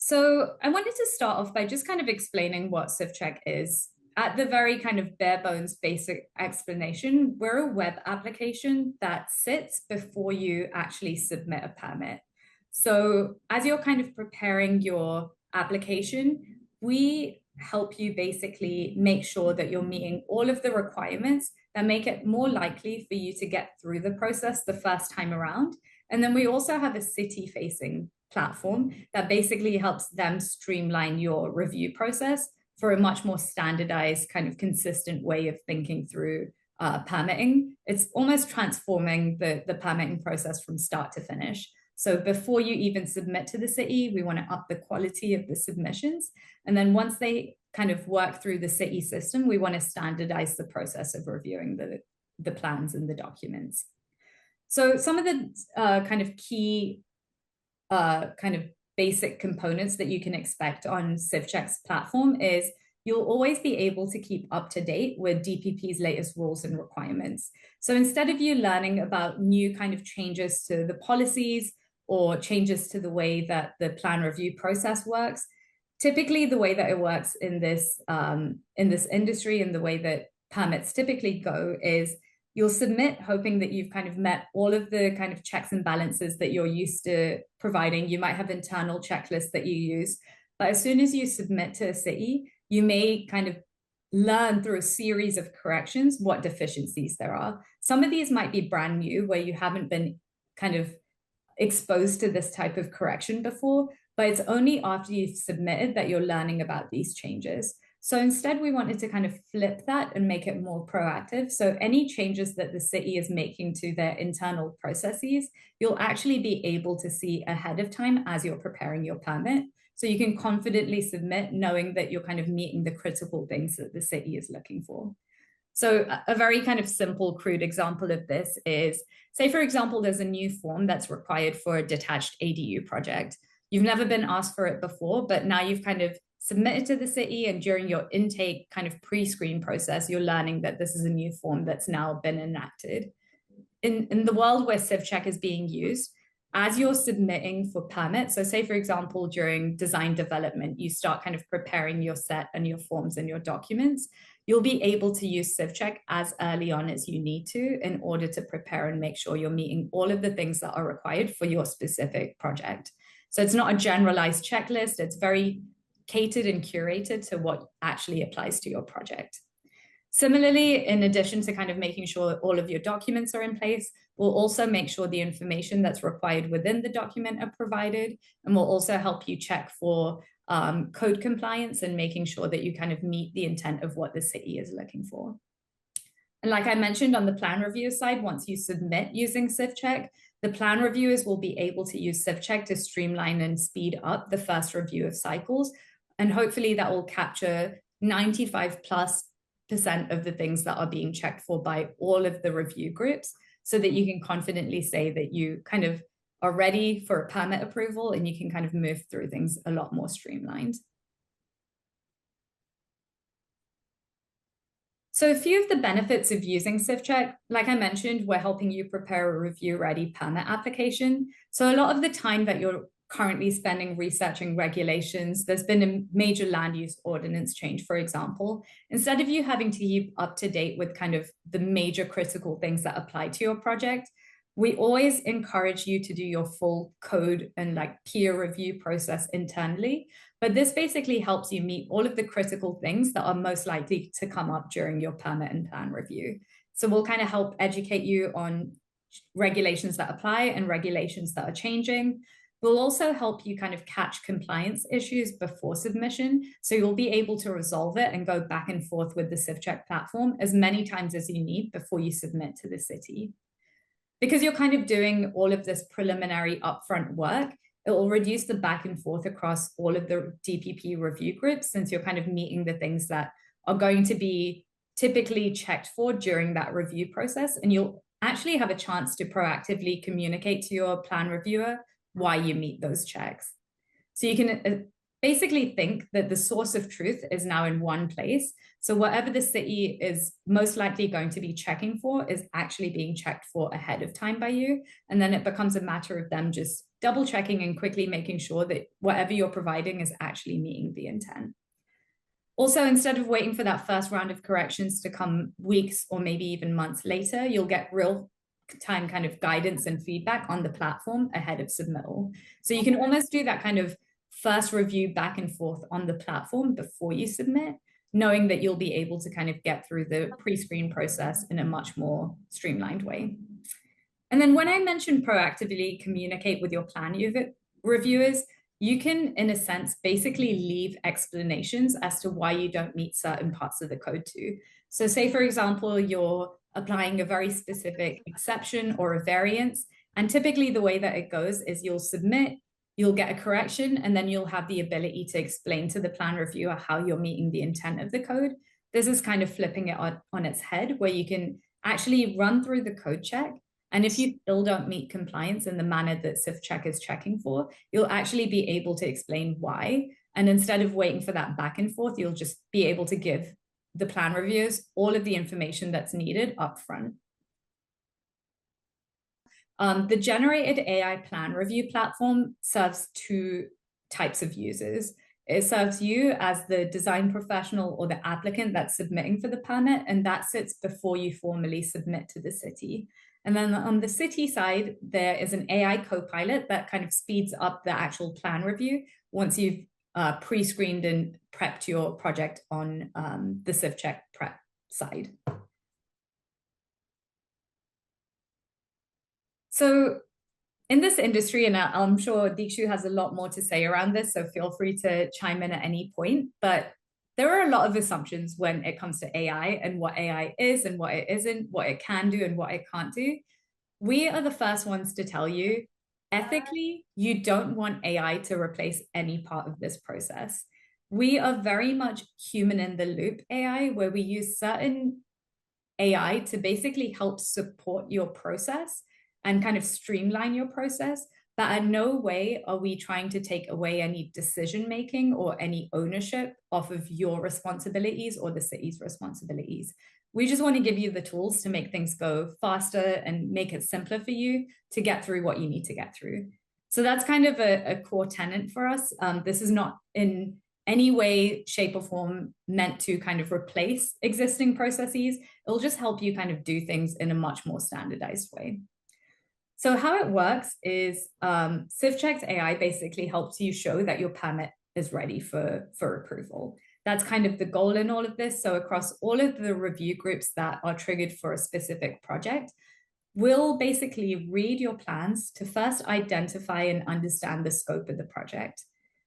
So I wanted to start off by just kind of explaining what CivCheck is. At the very kind of bare bones basic explanation, we're a web application that sits before you actually submit a permit. So as you're kind of preparing your application, we help you basically make sure that you're meeting all of the requirements that make it more likely for you to get through the process the first time around. And then we also have a city facing platform that basically helps them streamline your review process for a much more standardized, kind of consistent way of thinking through permitting. It's almost transforming the permitting process from start to finish. So before you even submit to the city, we want to up the quality of the submissions. And then once they kind of work through the city system, we want to standardize the process of reviewing the plans and the documents. So some of the kind of key kind of basic components that you can expect on CivCheck's platform is you'll always be able to keep up to date with DPP's latest rules and requirements. So instead of you learning about new kind of changes to the policies or changes to the way that the plan review process works, typically the way that it works in this industry and the way that permits typically go is you'll submit hoping that you've kind of met all of the kind of checks and balances that you're used to providing. You might have internal checklists that you use, but as soon as you submit to a city, you may kind of learn through a series of corrections what deficiencies there are. Some of these might be brand new, where you haven't been kind of exposed to this type of correction before, but it's only after you've submitted that you're learning about these changes. So instead, we wanted to kind of flip that and make it more proactive. So any changes that the city is making to their internal processes, you'll actually be able to see ahead of time as you're preparing your permit. So you can confidently submit knowing that you're kind of meeting the critical things that the city is looking for. So a very kind of simple, crude example of this is, say, for example, there's a new form that's required for a detached ADU project. You've never been asked for it before, but now you've kind of submitted to the city, and during your intake kind of pre-screen process, you're learning that this is a new form that's now been enacted. In the world where CivCheck is being used, as you're submitting for permits, so say, for example, during design development, you start kind of preparing your set and your forms and your documents, you'll be able to use CivCheck as early on as you need to in order to prepare and make sure you're meeting all of the things that are required for your specific project. So it's not a generalized checklist, it's very catered and curated to what actually applies to your project. Similarly, in addition to kind of making sure that all of your documents are in place, we'll also make sure the information that's required within the document are provided, and we'll also help you check for code compliance and making sure that you kind of meet the intent of what the city is looking for. And like I mentioned on the plan review side, once you submit using CivCheck, the plan reviewers will be able to use CivCheck to streamline and speed up the first review of cycles. And hopefully that will capture 95+% of the things that are being checked for by all of the review groups, so that you can confidently say that you kind of are ready for a permit approval and you can kind of move through things a lot more streamlined. So a few of the benefits of using CivCheck, like I mentioned, we're helping you prepare a review-ready permit application. So a lot of the time that you're currently spending researching regulations, there's been a major land use ordinance change, for example. Instead of you having to keep up to date with kind of the major critical things that apply to your project, we always encourage you to do your full code and like peer review process internally. But this basically helps you meet all of the critical things that are most likely to come up during your permit and plan review. So we'll kind of help educate you on regulations that apply and regulations that are changing. We'll also help you kind of catch compliance issues before submission. So you'll be able to resolve it and go back and forth with the CivCheck platform as many times as you need before you submit to the city. Because you're kind of doing all of this preliminary upfront work, it will reduce the back and forth across all of the DPP review groups, since you're kind of meeting the things that are going to be typically checked for during that review process. And you'll actually have a chance to proactively communicate to your plan reviewer why you meet those checks. So you can basically think that the source of truth is now in one place. So whatever the city is most likely going to be checking for is actually being checked for ahead of time by you. And then it becomes a matter of them just double checking and quickly making sure that whatever you're providing is actually meeting the intent. Also, instead of waiting for that first round of corrections to come weeks or maybe even months later, you'll get real time kind of guidance and feedback on the platform ahead of submittal. So you can almost do that kind of first review back and forth on the platform before you submit, knowing that you'll be able to kind of get through the pre-screen process in a much more streamlined way. And then when I mentioned proactively communicate with your plan reviewers, you can, in a sense, basically leave explanations as to why you don't meet certain parts of the code too. So say, for example, you're applying a very specific exception or a variance. And typically the way that it goes is you'll submit, you'll get a correction, and then you'll have the ability to explain to the plan reviewer how you're meeting the intent of the code. This is kind of flipping it on its head, where you can actually run through the code check. And if you still don't meet compliance in the manner that CivCheck is checking for, you'll actually be able to explain why. And instead of waiting for that back and forth, you'll just be able to give the plan reviewers all of the information that's needed up front. The generated AI plan review platform serves two types of users. It serves you as the design professional or the applicant that's submitting for the permit, and that sits before you formally submit to the city. And then on the city side, there is an AI co-pilot that kind of speeds up the actual plan review once you've pre-screened and prepped your project on the CivCheck prep side. So in this industry, and I'm sure Dikshu has a lot more to say around this, so feel free to chime in at any point, but there are a lot of assumptions when it comes to AI and what AI is and what it isn't, what it can do and what it can't do. We are the first ones to tell you, ethically, you don't want AI to replace any part of this process. We are very much human in the loop AI, where we use certain AI to basically help support your process and kind of streamline your process. But in no way are we trying to take away any decision making or any ownership off of your responsibilities or the city's responsibilities. We just want to give you the tools to make things go faster and make it simpler for you to get through what you need to get through. So that's kind of a core tenet for us. This is not in any way, shape, or form meant to kind of replace existing processes. It'll just help you kind of do things in a much more standardized way. So how it works is CivCheck's AI basically helps you show that your permit is ready for approval. That's kind of the goal in all of this. So across all of the review groups that are triggered for a specific project, we'll basically read your plans to first identify and understand the scope of the project.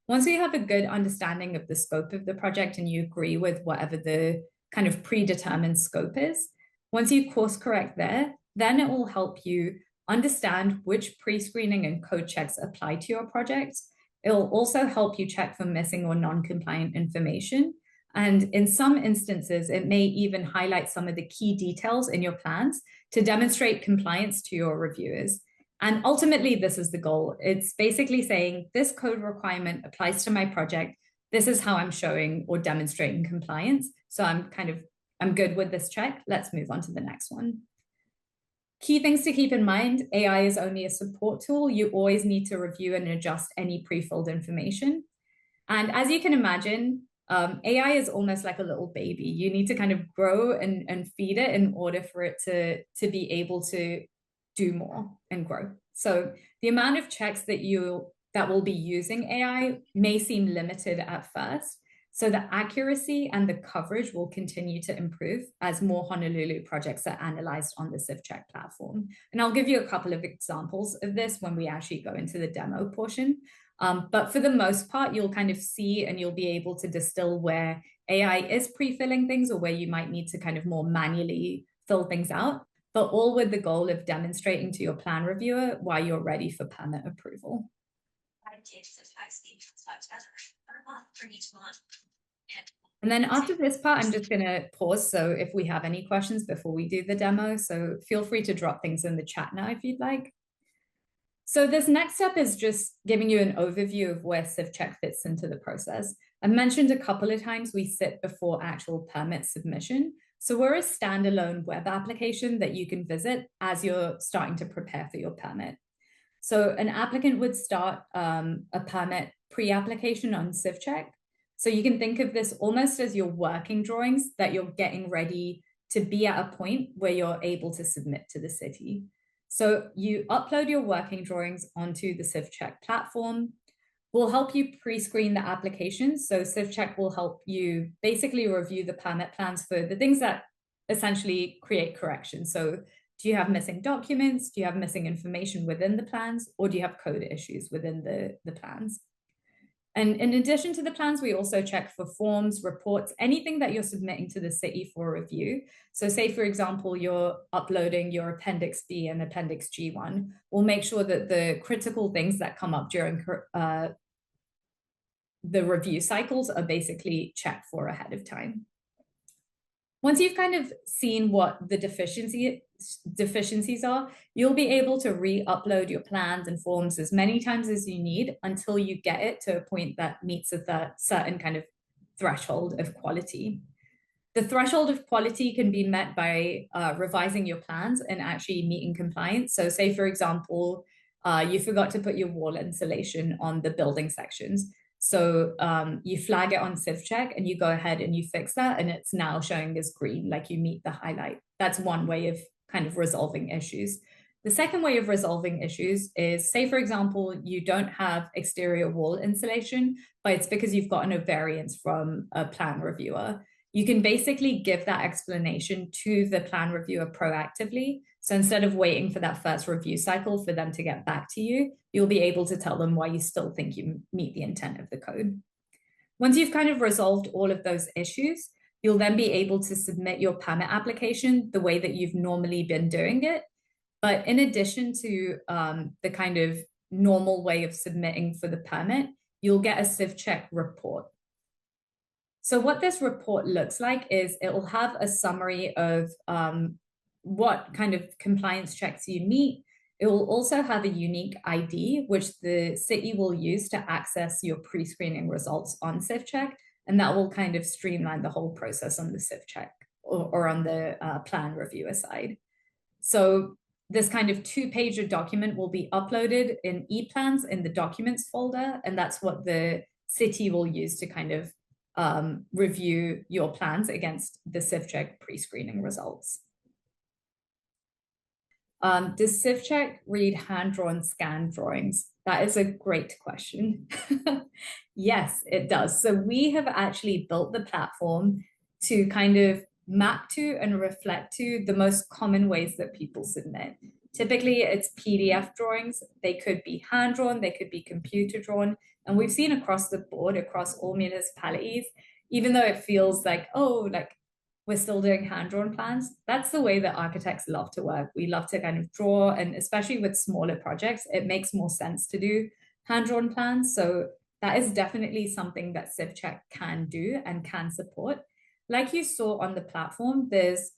Once we have a good understanding of the scope of the project and you agree with whatever the kind of predetermined scope is, once you course correct there, then it will help you understand which pre-screening and code checks apply to your project. It'll also help you check for missing or non-compliant information. And in some instances, it may even highlight some of the key details in your plans to demonstrate compliance to your reviewers. And ultimately, this is the goal. It's basically saying this code requirement applies to my project. This is how I'm showing or demonstrating compliance. So I'm good with this check. Let's move on to the next one. Key things to keep in mind, AI is only a support tool. You always need to review and adjust any pre-filled information. And as you can imagine, AI is almost like a little baby. You need to kind of grow and feed it in order for it to be able to do more and grow. So the amount of checks that will be using AI may seem limited at first. So the accuracy and the coverage will continue to improve as more Honolulu projects are analyzed on the CivCheck platform. And I'll give you a couple of examples of this when we actually go into the demo portion. But for the most part, you'll kind of see and you'll be able to distill where AI is pre-filling things or where you might need to kind of more manually fill things out, but all with the goal of demonstrating to your plan reviewer why you're ready for permit approval. And then after this part, I'm just going to pause. So if we have any questions before we do the demo, so feel free to drop things in the chat now if you'd like. So this next step is just giving you an overview of where CivCheck fits into the process. I mentioned a couple of times we sit before actual permit submission. So we're a standalone web application that you can visit as you're starting to prepare for your permit. So an applicant would start a permit pre-application on CivCheck. So you can think of this almost as your working drawings that you're getting ready to be at a point where you're able to submit to the city. So you upload your working drawings onto the CivCheck platform. We'll help you pre-screen the application. So CivCheck will help you basically review the permit plans for the things that essentially create corrections. So do you have missing documents? Do you have missing information within the plans? Or do you have code issues within the plans? And in addition to the plans, we also check for forms, reports, anything that you're submitting to the city for review. So say, for example, you're uploading your Appendix B and Appendix G1. We'll make sure that the critical things that come up during the review cycles are basically checked for ahead of time. Once you've kind of seen what the deficiencies are, you'll be able to re-upload your plans and forms as many times as you need until you get it to a point that meets a certain kind of threshold of quality. The threshold of quality can be met by revising your plans and actually meeting compliance. So say, for example, you forgot to put your wall insulation on the building sections. So you flag it on CivCheck and you go ahead and you fix that, and it's now showing as green, like you meet the highlight. That's one way of kind of resolving issues. The second way of resolving issues is, say, for example, you don't have exterior wall insulation, but it's because you've gotten a variance from a plan reviewer. You can basically give that explanation to the plan reviewer proactively. So instead of waiting for that first review cycle for them to get back to you, you'll be able to tell them why you still think you meet the intent of the code. Once you've kind of resolved all of those issues, you'll then be able to submit your permit application the way that you've normally been doing it. But in addition to the kind of normal way of submitting for the permit, you'll get a CivCheck report. So what this report looks like is it will have a summary of what kind of compliance checks you meet. It will also have a unique ID, which the city will use to access your pre-screening results on CivCheck, and that will kind of streamline the whole process on the CivCheck or on the plan reviewer side. So this kind of two-pager document will be uploaded in ePlans in the documents folder, and that's what the city will use to kind of review your plans against the CivCheck pre-screening results. Does CivCheck read hand-drawn scan drawings? That is a great question. Yes, it does. So we have actually built the platform to kind of map to and reflect to the most common ways that people submit. Typically, it's PDF drawings. They could be hand-drawn, they could be computer-drawn. And we've seen across the board, across all municipalities, even though it feels like, oh, like we're still doing hand-drawn plans, that's the way that architects love to work. We love to kind of draw, and especially with smaller projects, it makes more sense to do hand-drawn plans. So that is definitely something that CivCheck can do and can support. Like you saw on the platform, there's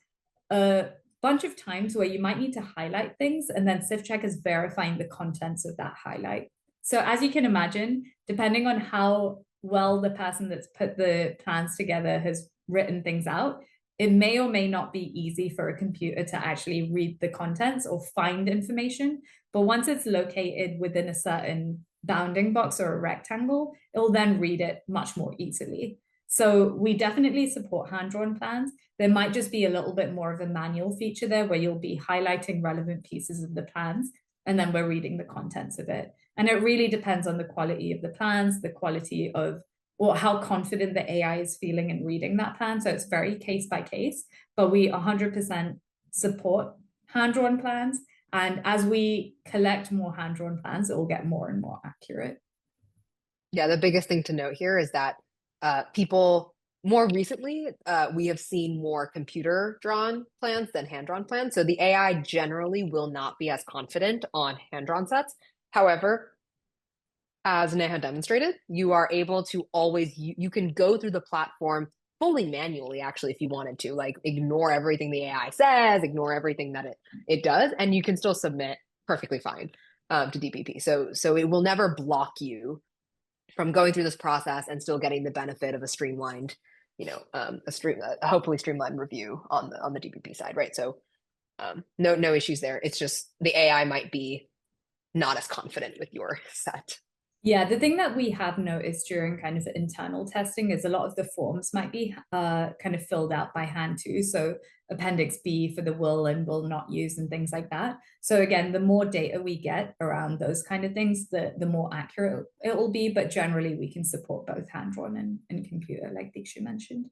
a bunch of times where you might need to highlight things, and then CivCheck is verifying the contents of that highlight. So as you can imagine, depending on how well the person that's put the plans together has written things out, it may or may not be easy for a computer to actually read the contents or find information. But once it's located within a certain bounding box or a rectangle, it'll then read it much more easily. So we definitely support hand-drawn plans. There might just be a little bit more of a manual feature there where you'll be highlighting relevant pieces of the plans, and then we're reading the contents of it. And it really depends on the quality of the plans, the quality of, or how confident the AI is feeling in reading that plan. So it's very case by case, but we 100% support hand-drawn plans. And as we collect more hand-drawn plans, it will get more and more accurate. Yeah, the biggest thing to note here is that people more recently, we have seen more computer drawn plans than hand drawn plans. So the AI generally will not be as confident on hand drawn sets. However, as Neha demonstrated, you are able to always, you can go through the platform fully manually, actually, if you wanted to, like ignore everything the AI says, ignore everything that it does, and you can still submit perfectly fine. to DPP. So it will never block you from going through this process and still getting the benefit of a streamlined, a hopefully streamlined review on the DPP side, right? So no issues there. It's just the AI might be not as confident with your set. Yeah, the thing that we have noticed during kind of internal testing is a lot of the forms might be kind of filled out by hand too. So Appendix B for the will and will not use and things like that. So again, the more data we get around those kind of things, the more accurate it will be. But generally, we can support both hand-drawn and computer, like Diksha mentioned.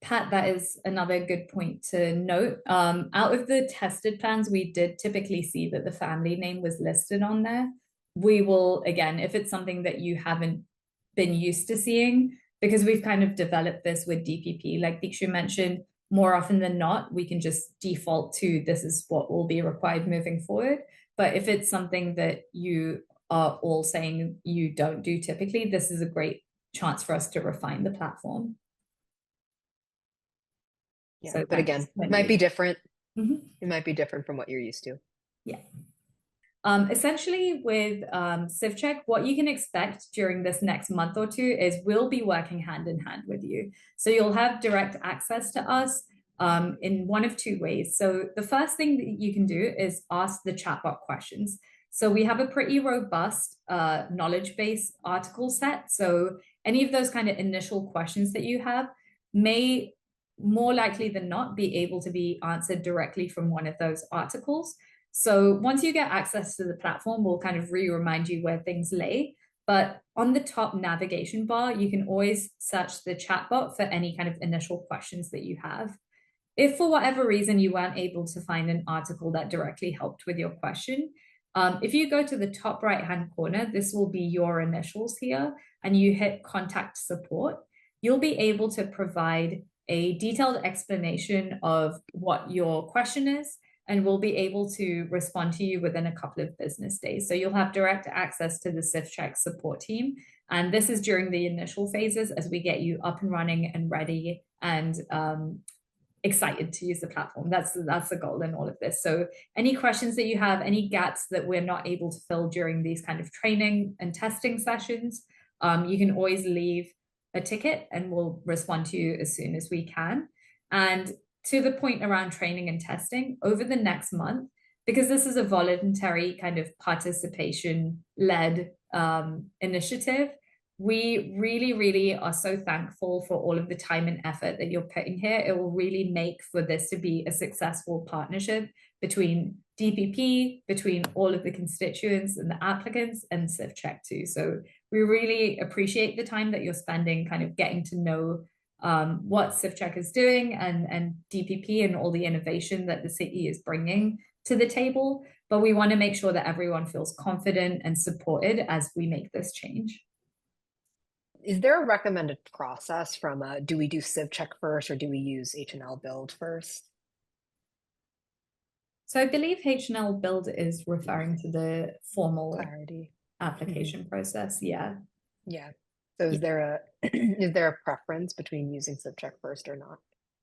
Pat, that is another good point to note. Out of the tested plans, we did typically see that the family name was listed on there. We will, again, if it's something that you haven't been used to seeing, because we've kind of developed this with DPP, like Dikshu mentioned, more often than not, we can just default to this is what will be required moving forward. But if it's something that you are all saying you don't do typically, this is a great chance for us to refine the platform. Yeah, So but again, it might be different. Mm-hmm. It might be different from what you're used to. Yeah. Essentially, with CivCheck, what you can expect during this next month or two is we'll be working hand in hand with you. So you'll have direct access to us in one of two ways. So the first thing that you can do is ask the chatbot questions. So we have a pretty robust knowledge base article set. So any of those kind of initial questions that you have may more likely than not be able to be answered directly from one of those articles. So once you get access to the platform, we'll kind of remind you where things lay. But on the top navigation bar, you can always search the chatbot for any kind of initial questions that you have. If for whatever reason you weren't able to find an article that directly helped with your question, if you go to the top right-hand corner, this will be your initials here, and you hit contact support, you'll be able to provide a detailed explanation of what your question is, and we'll be able to respond to you within a couple of business days. So you'll have direct access to the CivCheck support team. And this is during the initial phases as we get you up and running and ready and excited to use the platform. That's the goal in all of this. So any questions that you have, any gaps that we're not able to fill during these kind of training and testing sessions, you can always leave a ticket and we'll respond to you as soon as we can. And to the point around training and testing, over the next month, because this is a voluntary kind of participation-led initiative, we really, really are so thankful for all of the time and effort that you're putting here. It will really make for this to be a successful partnership between DPP, between all of the constituents and the applicants, and CivCheck too. So we really appreciate the time that you're spending kind of getting to know what CivCheck is doing and DPP and all the innovation that the city is bringing to the table. But we want to make sure that everyone feels confident and supported as we make this change. Is there a recommended process from do we do CivCheck first or do we use H&L Build first? So I believe H&L Build is referring to the formal Clarity application process. Yeah. Yeah. So is there a preference between using CivCheck first or not?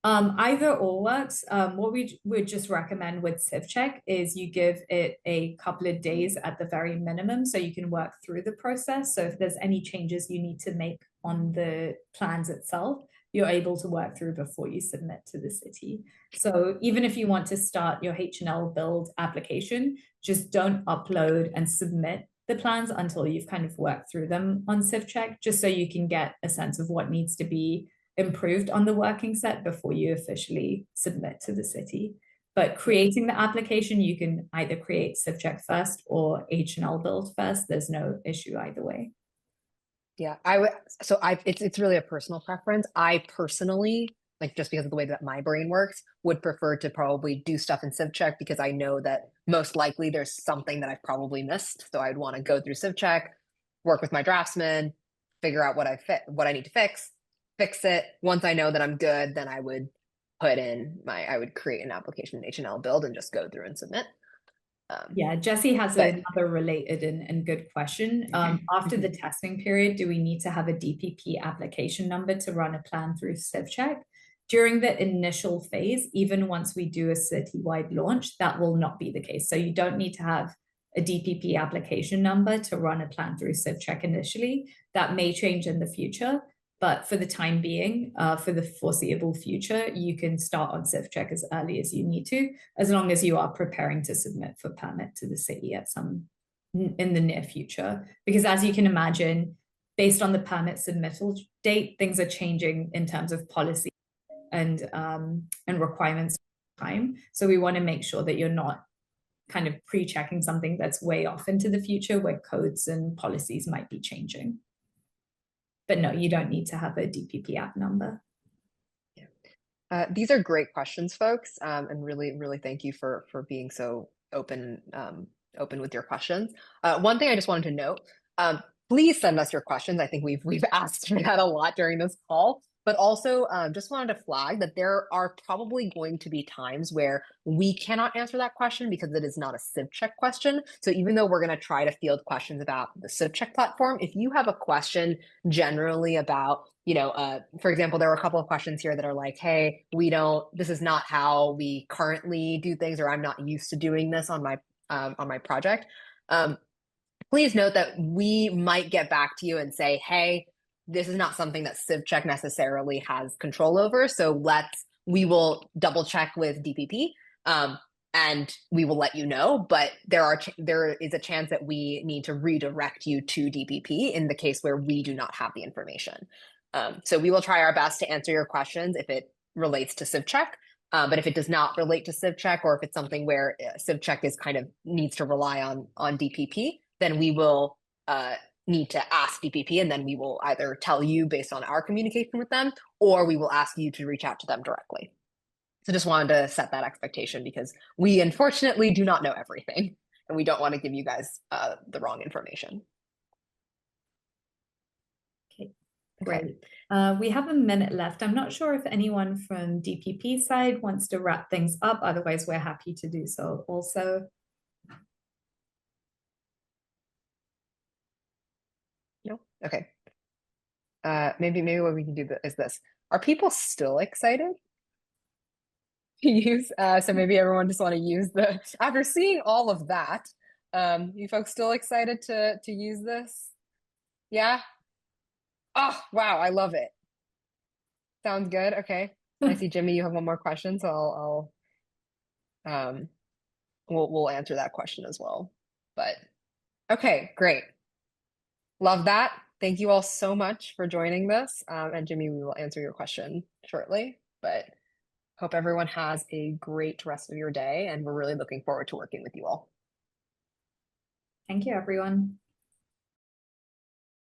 Either or works. What we would just recommend with CivCheck is you give it a couple of days at the very minimum so you can work through the process. So if there's any changes you need to make on the plans itself, you're able to work through before you submit to the city. So even if you want to start your H&L Build application, just don't upload and submit the plans until you've kind of worked through them on CivCheck, just so you can get a sense of what needs to be improved on the working set before you officially submit to the city. But creating the application, you can either create CivCheck first or H&L Build first. There's no issue either way. Yeah, it's really a personal preference. I personally, like just because of the way that my brain works, would prefer to probably do stuff in CivCheck because I know that most likely there's something that I've probably missed. So I'd want to go through CivCheck, work with my draftsman, figure out what I need to fix it. Once I know that I'm good, then I would create an application in H&L Build and just go through and submit. Yeah, Jesse has another related and good question. After the testing period, do we need to have a DPP application number to run a plan through CivCheck? During the initial phase, even once we do a citywide launch, that will not be the case. So you don't need to have a DPP application number to run a plan through CivCheck initially. That may change in the future, but for the time being, for the foreseeable future, you can start on CivCheck as early as you need to, as long as you are preparing to submit for permit to the city at some in the near future. Because as you can imagine, based on the permit submittal date, things are changing in terms of policy and requirements time. So we want to make sure that you're not kind of pre-checking something that's way off into the future where codes and policies might be changing. But no, you don't need to have a DPP app number. These are great questions, folks, and really, really thank you for being so open with your questions. One thing I just wanted to note: please send us your questions. I think we've asked for that a lot during this call. But also, just wanted to flag that there are probably going to be times where we cannot answer that question because it is not a CivCheck question. So even though we're going to try to field questions about the CivCheck platform, if you have a question generally about, for example, there were a couple of questions here that are like, hey, this is not how we currently do things, or I'm not used to doing this on my project. Please note that we might get back to you and say, hey, this is not something that CivCheck necessarily has control over. So we will double check with DPP, and we will let you know. But there is a chance that we need to redirect you to DPP in the case where we do not have the information. So we will try our best to answer your questions if it relates to CivCheck. But if it does not relate to CivCheck, or if it's something where CivCheck is kind of needs to rely on DPP, then we will need to ask DPP, and then we will either tell you based on our communication with them, or we will ask you to reach out to them directly. So just wanted to set that expectation because we unfortunately do not know everything, and we don't want to give you guys the wrong information. Okay, great. We have a minute left. I'm not sure if anyone from DPP side wants to wrap things up. Otherwise, we're happy to do so also. No? Okay. Maybe what we can do is this. Are people still excited to use? So maybe everyone just want to use after seeing all of that, you folks still excited to use this? Yeah? Oh, wow, I love it. Sounds good. Okay. I see, Jimmy, you have one more question, so we'll answer that question as well. But okay, great. Love that. Thank you all so much for joining this. And Jimmy, we will answer your question shortly, but hope everyone has a great rest of your day, and we're really looking forward to working with you all. Thank you, everyone.